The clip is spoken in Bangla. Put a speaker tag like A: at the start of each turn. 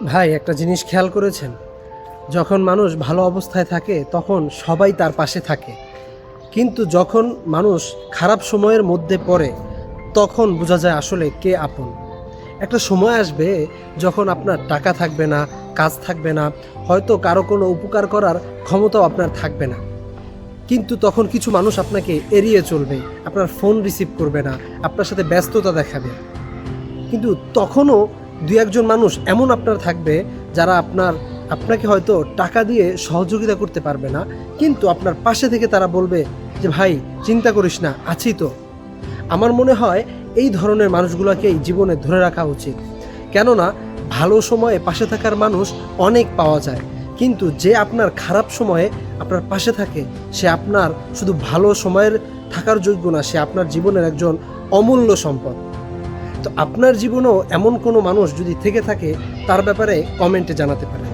A: ভাই, একটা জিনিস খেয়াল করেছেন? যখন মানুষ ভালো অবস্থায় থাকে তখন সবাই তার পাশে থাকে, কিন্তু যখন মানুষ খারাপ সময়ের মধ্যে পড়ে তখন বোঝা যায় আসলে কে আপন। একটা সময় আসবে যখন আপনার টাকা থাকবে না, কাজ থাকবে না, হয়তো কারো কোনো উপকার করার ক্ষমতাও আপনার থাকবে না, কিন্তু তখন কিছু মানুষ আপনাকে এড়িয়ে চলবে, আপনার ফোন রিসিভ করবে না, আপনার সাথে ব্যস্ততা দেখাবে। কিন্তু তখনও দু একজন মানুষ এমন আপনার থাকবে যারা আপনাকে হয়তো টাকা দিয়ে সহযোগিতা করতে পারবে না, কিন্তু আপনার পাশে থেকে তারা বলবে যে ভাই, চিন্তা করিস না, আছি তো। আমার মনে হয় এই ধরনের মানুষগুলোকেই জীবনে ধরে রাখা উচিত। কেননা ভালো সময়ে পাশে থাকার মানুষ অনেক পাওয়া যায়, কিন্তু যে আপনার খারাপ সময়ে আপনার পাশে থাকে সে আপনার শুধু ভালো সময়ের থাকার যোগ্য না, সে আপনার জীবনের একজন অমূল্য সম্পদ। তো আপনার জীবনেও এমন কোনো মানুষ যদি থেকে থাকে তার ব্যাপারে কমেন্টে জানাতে পারেন।